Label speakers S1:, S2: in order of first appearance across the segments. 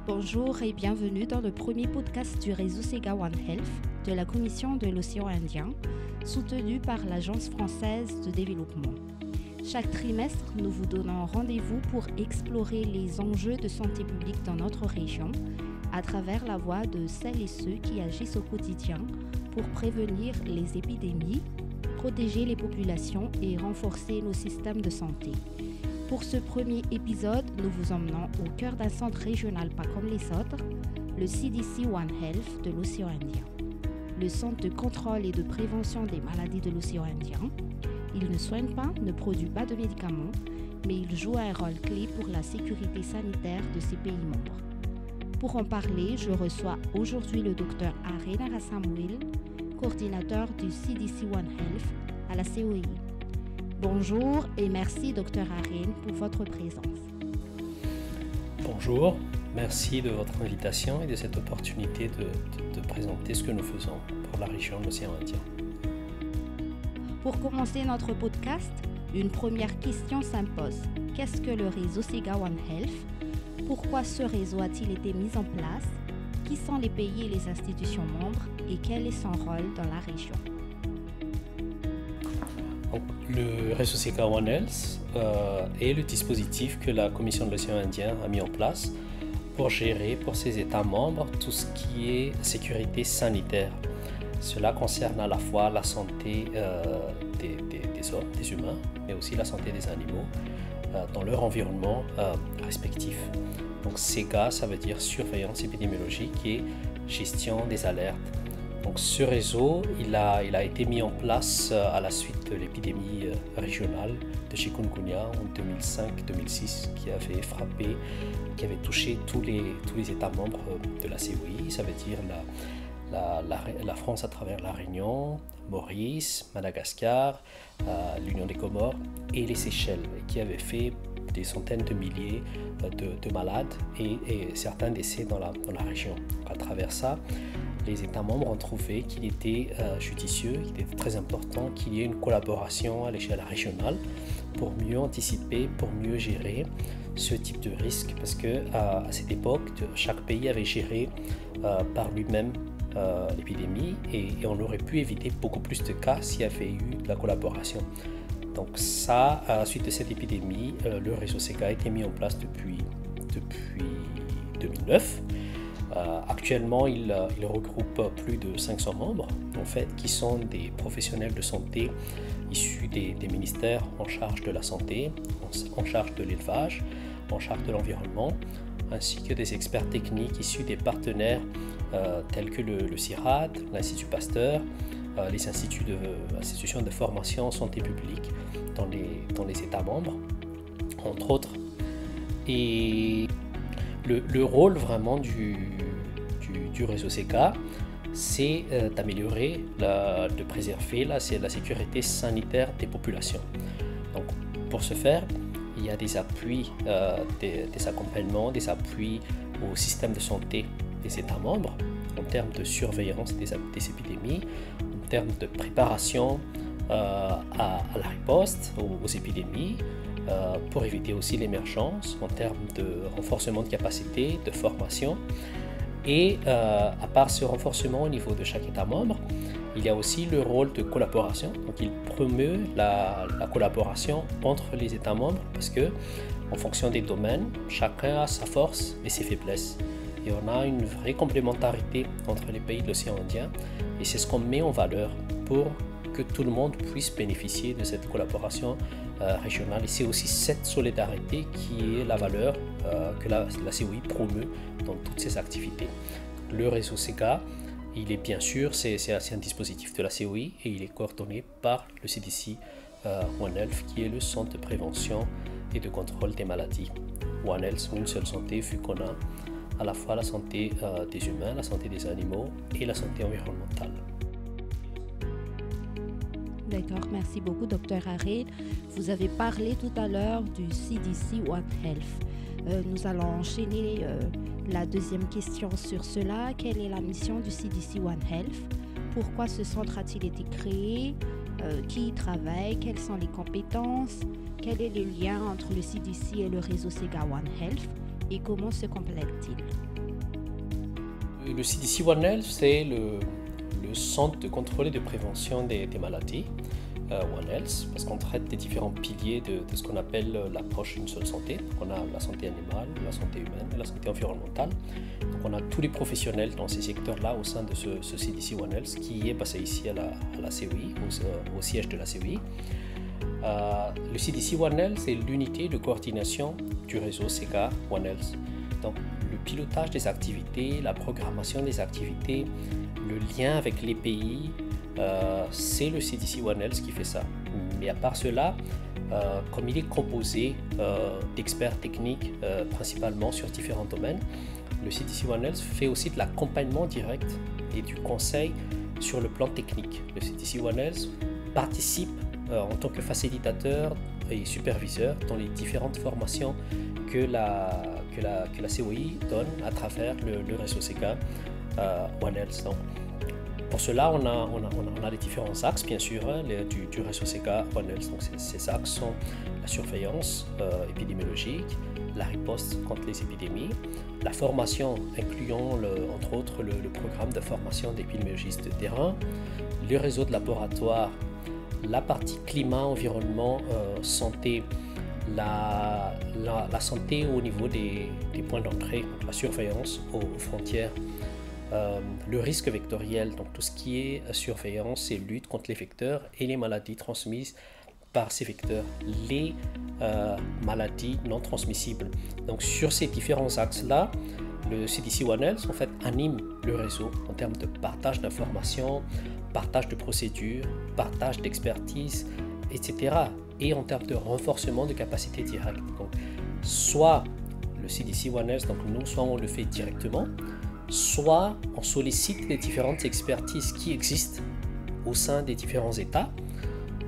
S1: Bonjour et bienvenue dans le premier podcast du réseau Sega One Health de la Commission de l'océan Indien, soutenu par l'Agence française de développement. Chaque trimestre, nous vous donnons rendez-vous pour explorer les enjeux de santé publique dans notre région à travers la voix de celles et ceux qui agissent au quotidien pour prévenir les épidémies, protéger les populations et renforcer nos systèmes de santé. Pour ce premier épisode, nous vous emmenons au cœur d'un centre régional pas comme les autres, le CDC One Health de l'océan Indien. Le centre de contrôle et de prévention des maladies de l'océan Indien. Il ne soigne pas, ne produit pas de médicaments, mais il joue un rôle clé pour la sécurité sanitaire de ses pays membres. Pour en parler, je reçois aujourd'hui le docteur Areen Arasamuel, coordinateur du CDC One Health à la COI. Bonjour et merci Dr Areen pour votre présence.
S2: Bonjour, merci de votre invitation et de cette opportunité de présenter ce que nous faisons pour la région de l'océan Indien.
S1: Pour commencer notre podcast, une première question s'impose. Qu'est-ce que le réseau Sega One Health? Pourquoi ce réseau a-t-il été mis en place? Qui sont les pays et les institutions membres et quel est son rôle dans la région?
S2: Le réseau Sega One Health est le dispositif que la Commission de l'océan Indien a mis en place pour gérer pour ses États membres tout ce qui est sécurité sanitaire. Cela concerne à la fois la santé des hommes, des humains, mais aussi la santé des animaux dans leur environnement respectif. Donc SEGA, ça veut dire surveillance épidémiologique et gestion des alertes. Donc ce réseau, il a été mis en place à la suite de l'épidémie régionale de chikungunya en 2005-2006 qui avait frappé, qui avait touché tous les États membres de la COI, ça veut dire la France à travers la Réunion, Maurice, Madagascar, l'Union des Comores et les Seychelles, qui avait fait des centaines de milliers de malades et certains décès dans la région. À travers ça, les États membres ont trouvé qu'il était judicieux, qu'il était très important qu'il y ait une collaboration à l'échelle régionale pour mieux anticiper, pour mieux gérer ce type de risque, parce qu'à cette époque, chaque pays avait géré par lui-même l'épidémie et on aurait pu éviter beaucoup plus de cas s'il y avait eu de la collaboration. Donc ça, à la suite de cette épidémie, le réseau SEGA a été mis en place depuis 2009. Actuellement, il regroupe plus de 500 membres, en fait, qui sont des professionnels de santé issus des ministères en charge de la santé, en charge de l'élevage, en charge de l'environnement, ainsi que des experts techniques issus des partenaires tels que le CIRAD, l'Institut Pasteur, les institutions de formation en santé publique dans les États membres, entre autres. Et le rôle vraiment du réseau SEGA, c'est d'améliorer, de préserver la sécurité sanitaire des populations. Donc, pour ce faire, il y a des appuis, des accompagnements, des appuis au système de santé des États membres en termes de surveillance des épidémies, en termes de préparation à la riposte aux épidémies, pour éviter aussi l'émergence, en termes de renforcement de capacité, de formation. Et à part ce renforcement au niveau de chaque État membre, il y a aussi le rôle de collaboration. Donc il promeut la collaboration entre les États membres parce que, en fonction des domaines, chacun a sa force et ses faiblesses. Et on a une vraie complémentarité entre les pays de l'océan Indien et c'est ce qu'on met en valeur pour que tout le monde puisse bénéficier de cette collaboration régionale. Et c'est aussi cette solidarité qui est la valeur que la COI promeut dans toutes ses activités. Le réseau SEGA, il est bien sûr, c'est un dispositif de la COI et il est coordonné par le CDC One Health qui est le centre de prévention et de contrôle des maladies. One Health, une seule santé, vu qu'on a à la fois la santé des humains, la santé des animaux et la santé environnementale.
S1: D'accord, merci beaucoup Dr Areen. Vous avez parlé tout à l'heure du CDC One Health. Nous allons enchaîner la deuxième question sur cela. Quelle est la mission du CDC One Health? Pourquoi ce centre a-t-il été créé? Qui y travaille? Quelles sont les compétences? Quel est le lien entre le CDC et le réseau Sega One Health? Et comment se complètent-ils?
S2: Le CDC One Health, c'est le centre de contrôle et de prévention des maladies, One Health, parce qu'on traite des différents piliers de ce qu'on appelle l'approche d'une seule santé. Donc on a la santé animale, la santé humaine et la santé environnementale. Donc on a tous les professionnels dans ces secteurs-là au sein de ce CDC One Health qui est basé ici à la COI, au siège de la COI. Le CDC One Health, c'est l'unité de coordination du réseau SEGA One Health. Donc le pilotage des activités, la programmation des activités, le lien avec les pays, c'est le CDC One Health qui fait ça. Mais à part cela, comme il est composé d'experts techniques principalement sur différents domaines, le CDC One Health fait aussi de l'accompagnement direct et du conseil sur le plan technique. Le CDC One Health participe en tant que facilitateur et superviseur dans les différentes formations que la COI donne à travers le réseau SEGA One Health. Donc, pour cela, on a les différents axes, bien sûr, du réseau SEGA One Health. Donc, ces axes sont la surveillance épidémiologique, la riposte contre les épidémies, la formation, incluant entre autres le programme de formation d'épidémiologistes de terrain, le réseau de laboratoires, la partie climat, environnement, santé, la santé au niveau des points d'entrée, la surveillance aux frontières, le risque vectoriel, donc tout ce qui est surveillance et lutte contre les vecteurs et les maladies transmises par ces vecteurs, les maladies non transmissibles. Donc sur ces différents axes-là, le CDC One Health en fait anime le réseau en termes de partage d'informations, partage de procédures, partage d'expertise, etc. Et en termes de renforcement de capacités directes. Donc, soit le CDC One Health, donc nous, soit on le fait directement, soit on sollicite les différentes expertises qui existent au sein des différents États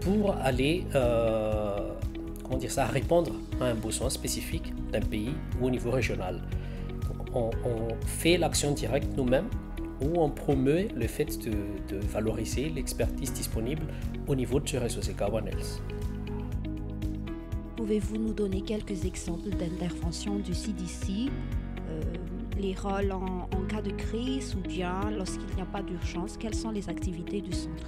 S2: pour aller répondre à un besoin spécifique d'un pays ou au niveau régional. Donc, on fait l'action directe nous-mêmes ou on promeut le fait de valoriser l'expertise disponible au niveau de ce réseau SEGA One Health.
S1: Pouvez-vous nous donner quelques exemples d'interventions du CDC, les rôles en cas de crise ou bien lorsqu'il n'y a pas d'urgence? Quelles sont les activités du centre?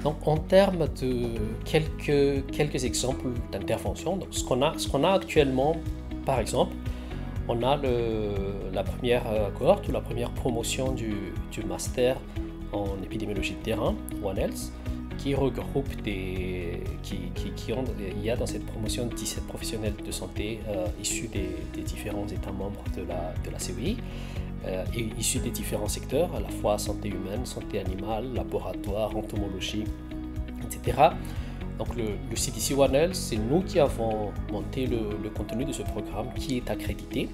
S2: Donc, en termes de quelques exemples d'intervention, ce qu'on a actuellement, par exemple, on a la première cohorte ou la première promotion du master en épidémiologie de terrain, One Health, qui regroupe il y a dans cette promotion 17 professionnels de santé issus des différents États membres de la COI, et issus des différents secteurs, à la fois santé humaine, santé animale, laboratoire, entomologie, etc. Donc le CDC One Health, c'est nous qui avons monté le contenu de ce programme qui est accrédité,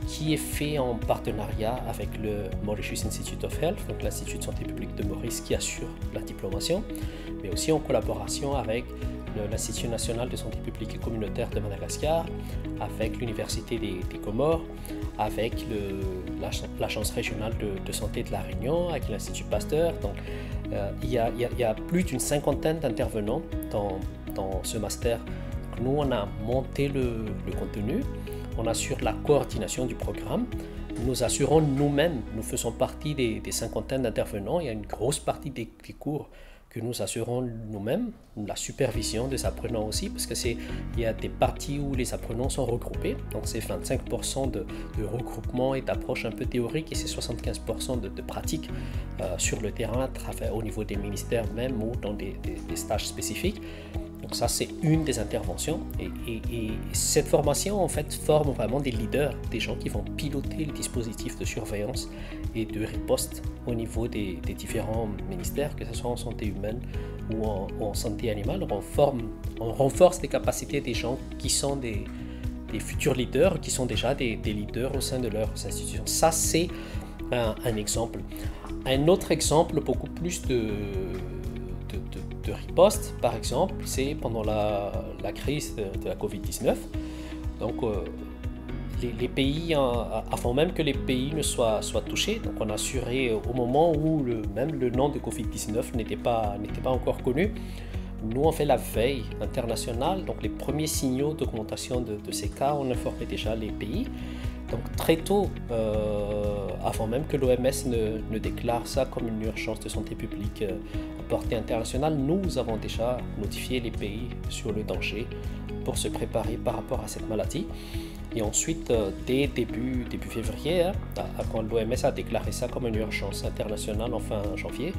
S2: qui est fait en partenariat avec le Mauritius Institute of Health, donc l'Institut de santé publique de Maurice qui assure la diplomation, mais aussi en collaboration avec l'Institut national de santé publique et communautaire de Madagascar, avec l'Université des Comores, avec l'Agence régionale de santé de la Réunion, avec l'Institut Pasteur. Donc, il y a plus d'une cinquantaine d'intervenants dans ce master. Donc, nous, on a monté le contenu, on assure la coordination du programme, nous assurons nous-mêmes, nous faisons partie des cinquantaines d'intervenants. Il y a une grosse partie des cours que nous assurons nous-mêmes, la supervision des apprenants aussi, parce qu'il y a des parties où les apprenants sont regroupés, donc c'est 25% de regroupement et d'approche un peu théorique, et c'est 75% de pratique sur le terrain, au niveau des ministères même ou dans des stages spécifiques. Donc ça, c'est une des interventions, et cette formation en fait forme vraiment des leaders, des gens qui vont piloter le dispositif de surveillance et de riposte au niveau des différents ministères, que ce soit en santé humaine ou en santé animale. On renforce les capacités des gens qui sont des futurs leaders, qui sont déjà des leaders au sein de leurs institutions. Ça, c'est un exemple. Un autre exemple, beaucoup plus de riposte, par exemple, c'est pendant la crise de la Covid-19. Donc, les pays, avant même que les pays ne soient touchés, donc on a assuré au moment où même le nom de Covid-19 n'était pas encore connu, nous on fait la veille internationale, donc les premiers signaux d'augmentation de ces cas, on informait déjà les pays. Donc très tôt, avant même que l'OMS ne déclare ça comme une urgence de santé publique à portée internationale, nous avons déjà notifié les pays sur le danger pour se préparer par rapport à cette maladie. Et ensuite, dès début février, quand l'OMS a déclaré ça comme une urgence internationale en fin janvier,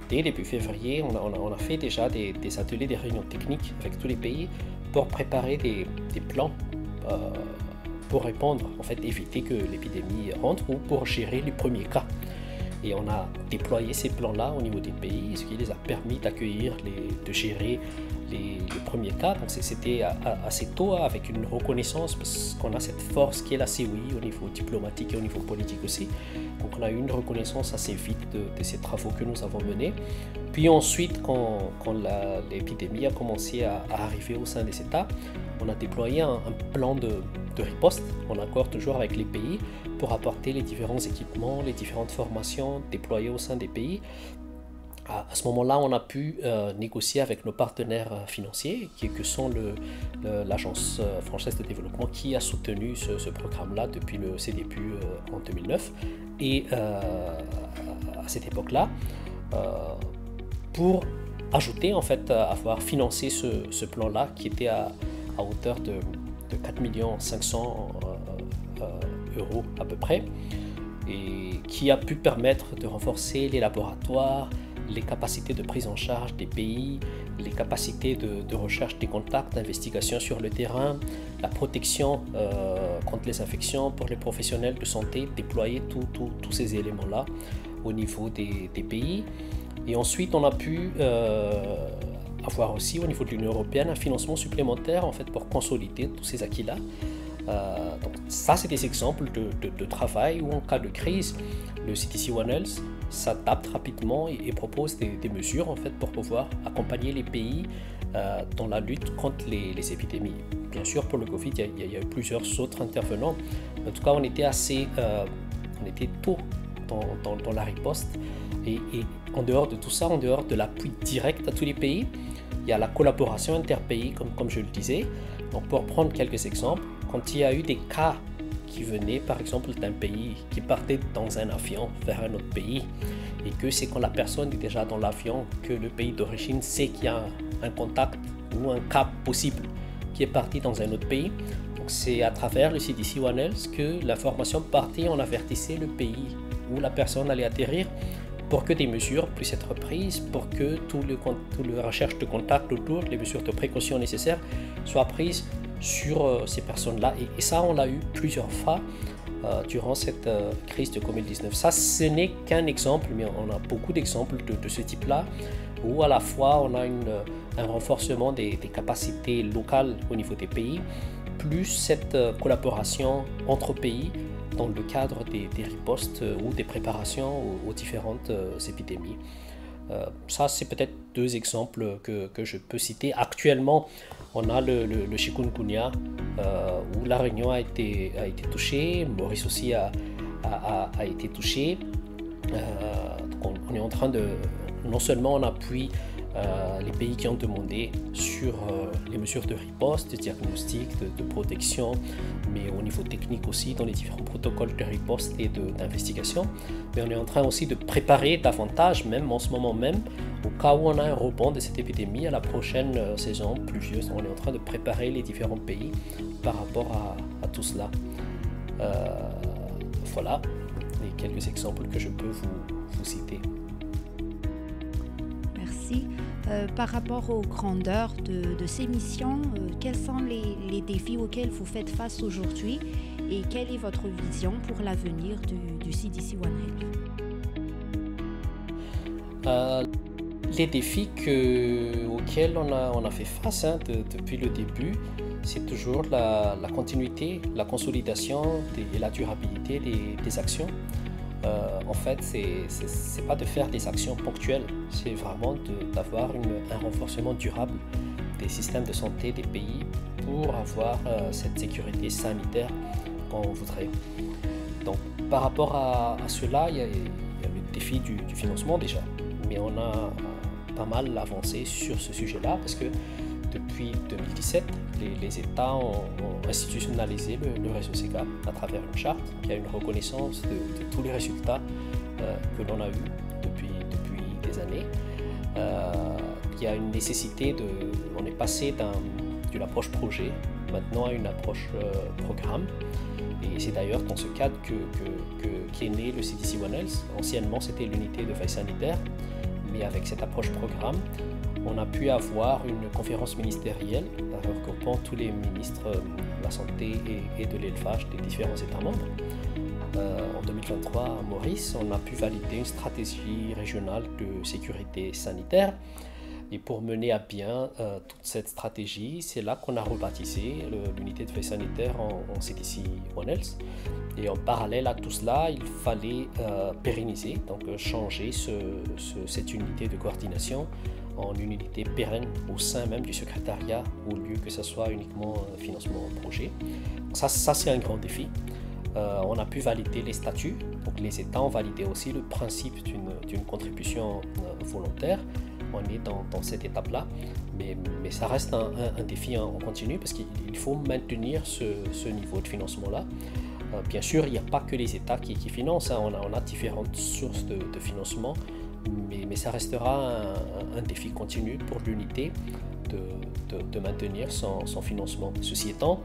S2: dès début février, on a fait déjà des ateliers, des réunions techniques avec tous les pays pour préparer des plans pour répondre, en fait, éviter que l'épidémie rentre ou pour gérer les premiers cas. Et on a déployé ces plans-là au niveau des pays, ce qui les a permis d'accueillir, de gérer les premiers cas. Donc c'était assez tôt, avec une reconnaissance, parce qu'on a cette force qui est la COI au niveau diplomatique et au niveau politique aussi. Donc on a eu une reconnaissance assez vite de ces travaux que nous avons menés. Puis ensuite, quand l'épidémie a commencé à arriver au sein des États, on a déployé un plan de riposte, en accord toujours avec les pays, pour apporter les différents équipements, les différentes formations déployées au sein des pays. À ce moment-là, on a pu négocier avec nos partenaires financiers, que sont l'Agence française de développement, qui a soutenu ce programme-là depuis ses débuts en 2009. Et à cette époque-là, pour ajouter, en fait, avoir financé ce plan-là, qui était à hauteur de 4 500 000 euros à peu près, et qui a pu permettre de renforcer les laboratoires, les capacités de prise en charge des pays, les capacités de recherche des contacts, d'investigation sur le terrain, la protection contre les infections pour les professionnels de santé, déployer tous ces éléments-là au niveau des pays. Et ensuite, on a pu avoir aussi au niveau de l'Union européenne un financement supplémentaire, en fait, pour consolider tous ces acquis-là. Donc ça, c'est des exemples de travail où, en cas de crise, le CDC One Health s'adapte rapidement et propose des mesures, en fait, pour pouvoir accompagner les pays dans la lutte contre les épidémies. Bien sûr, pour le Covid, il y a eu plusieurs autres intervenants. En tout cas, on était tôt dans la riposte. Et en dehors de tout ça, en dehors de l'appui direct à tous les pays, il y a la collaboration interpays, comme je le disais. Donc, pour prendre quelques exemples, quand il y a eu des cas qui venaient, par exemple, d'un pays, qui partait dans un avion vers un autre pays, et que c'est quand la personne est déjà dans l'avion que le pays d'origine sait qu'il y a un contact ou un cas possible qui est parti dans un autre pays. Donc, c'est à travers le CDC One Health que l'information partait, on avertissait le pays où la personne allait atterrir, pour que des mesures puissent être prises, pour que toute la recherche de contact autour, les mesures de précaution nécessaires soient prises sur ces personnes-là. Et ça, on l'a eu plusieurs fois durant cette crise de Covid-19. Ça, ce n'est qu'un exemple, mais on a beaucoup d'exemples de ce type-là, où à la fois on a un renforcement des capacités locales au niveau des pays, plus cette collaboration entre pays dans le cadre des ripostes ou des préparations aux différentes épidémies. Ça, c'est peut-être deux exemples que je peux citer. Actuellement, on a le chikungunya, où la Réunion a été touchée, Maurice aussi a été touché. On est en train de, non seulement on appuie les pays qui ont demandé sur les mesures de riposte, de diagnostic, de protection, mais au niveau technique aussi, dans les différents protocoles de riposte et d'investigation. Mais on est en train aussi de préparer davantage, même en ce moment même, au cas où on a un rebond de cette épidémie à la prochaine saison pluvieuse. On est en train de préparer les différents pays par rapport à tout cela. Voilà les quelques exemples que je peux vous citer.
S1: Merci. Par rapport aux grandeurs de ces missions, quels sont les défis auxquels vous faites face aujourd'hui et quelle est votre vision pour l'avenir du CDC One Health?
S2: Les défis auxquels on a fait face depuis le début, c'est toujours la continuité, la consolidation et la durabilité des actions. En fait, c'est pas de faire des actions ponctuelles, c'est vraiment d'avoir un renforcement durable des systèmes de santé des pays pour avoir cette sécurité sanitaire qu'on voudrait. Donc, par rapport à cela, il y a le défi du financement déjà, mais on a pas mal avancé sur ce sujet-là parce que depuis 2017, les États ont institutionnalisé le réseau SEGA à travers une charte qui a une reconnaissance de tous les résultats que l'on a eus depuis des années. Il y a une nécessité on est passé d'une approche projet maintenant à une approche programme. Et c'est d'ailleurs dans ce cadre qu'est né le CDC One Health. Anciennement, c'était l'unité de veille sanitaire, mais avec cette approche programme, on a pu avoir une conférence ministérielle regroupant tous les ministres de la santé et de l'élevage des différents États membres. En 2023, à Maurice, on a pu valider une stratégie régionale de sécurité sanitaire. Et pour mener à bien toute cette stratégie, c'est là qu'on a rebaptisé l'unité de veille sanitaire en CDC One Health. Et en parallèle à tout cela, il fallait pérenniser, donc changer cette unité de coordination en une unité pérenne au sein même du secrétariat, au lieu que ce soit uniquement financement projet. Ça c'est un grand défi. On a pu valider les statuts, donc les États ont validé aussi le principe d'une contribution volontaire. On est dans cette étape-là, mais ça reste un défi en continu parce qu'il faut maintenir ce niveau de financement-là. Bien sûr, il n'y a pas que les États qui financent, hein. On a différentes sources de financement, mais ça restera un défi continu pour l'unité de maintenir son financement. Ceci étant,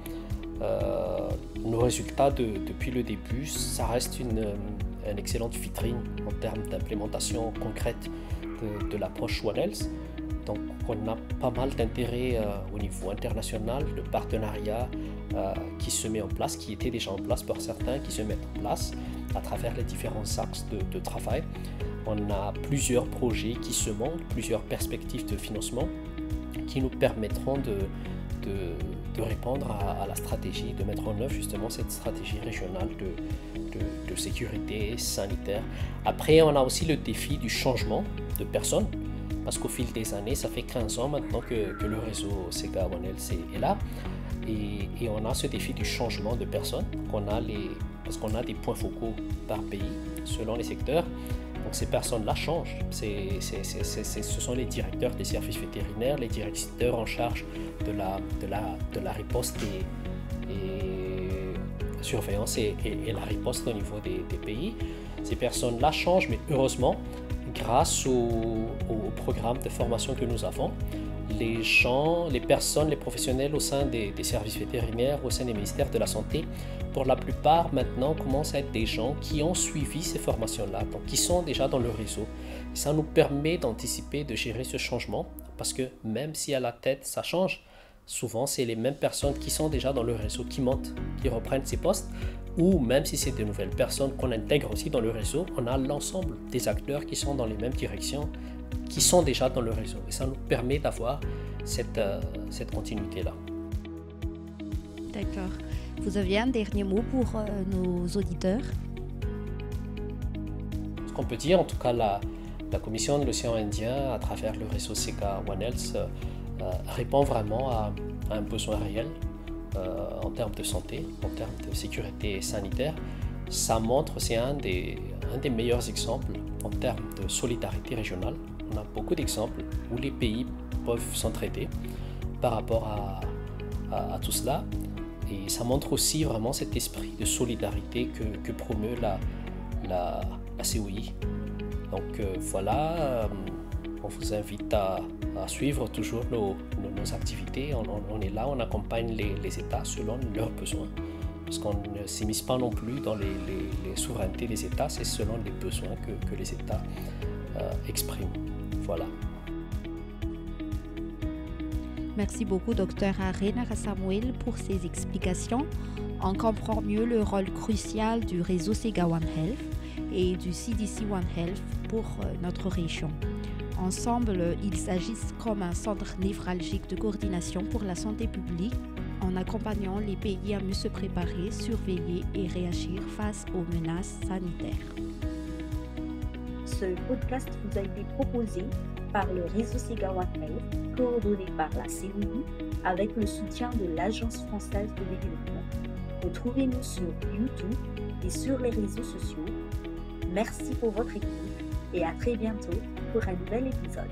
S2: nos résultats depuis le début, ça reste une excellente vitrine en termes d'implémentation concrète de l'approche One Health. Donc on a pas mal d'intérêt au niveau international, le partenariat qui se met en place, qui était déjà en place pour certains, qui se met en place à travers les différents axes de travail. On a plusieurs projets qui se montent, plusieurs perspectives de financement qui nous permettront de répondre à la stratégie, de mettre en œuvre justement cette stratégie régionale de sécurité sanitaire. Après, on a aussi le défi du changement de personnes, parce qu'au fil des années, ça fait 15 ans maintenant que le réseau SEGA One Health est là, et on a ce défi du changement de personnes, parce qu'on a des points focaux par pays, selon les secteurs. Donc ces personnes-là changent. Ce sont les directeurs des services vétérinaires, les directeurs en charge de la riposte et surveillance et la riposte au niveau des pays. Ces personnes-là changent, mais heureusement, grâce au programme de formation que nous avons, les personnes, les professionnels au sein des services vétérinaires, au sein des ministères de la Santé, pour la plupart maintenant commencent à être des gens qui ont suivi ces formations-là, donc qui sont déjà dans le réseau. Et ça nous permet d'anticiper, de gérer ce changement, parce que même si à la tête ça change, souvent c'est les mêmes personnes qui sont déjà dans le réseau qui montent, qui reprennent ces postes, ou même si c'est de nouvelles personnes qu'on intègre aussi dans le réseau, on a l'ensemble des acteurs qui sont dans les mêmes directions, qui sont déjà dans le réseau. Et ça nous permet d'avoir cette continuité-là.
S1: D'accord. Vous aviez un dernier mot pour nos auditeurs?
S2: Ce qu'on peut dire, en tout cas, la Commission de l'océan Indien, à travers le réseau SEGA One Health, répond vraiment à un besoin réel en termes de santé, en termes de sécurité sanitaire. Ça montre, c'est un des meilleurs exemples en termes de solidarité régionale. On a beaucoup d'exemples où les pays peuvent s'entraider par rapport à tout cela. Et ça montre aussi vraiment cet esprit de solidarité que promeut la COI. Donc voilà, on vous invite à suivre toujours nos activités. On est là, on accompagne les États selon leurs besoins. Parce qu'on ne s'immisce pas non plus dans les souverainetés des États, c'est selon les besoins que les États expriment. Voilà.
S1: Merci beaucoup, Dr. Arena Samuel, pour ces explications. On comprend mieux le rôle crucial du réseau SEGA One Health et du CDC One Health pour notre région. Ensemble, ils s'agissent comme un centre névralgique de coordination pour la santé publique en accompagnant les pays à mieux se préparer, surveiller et réagir face aux menaces sanitaires.
S3: Ce podcast vous a été proposé par le réseau SEGA One Health, coordonné par la COI avec le soutien de l'Agence française de développement. Retrouvez-nous sur YouTube et sur les réseaux sociaux. Merci pour votre écoute et à très bientôt pour un nouvel épisode.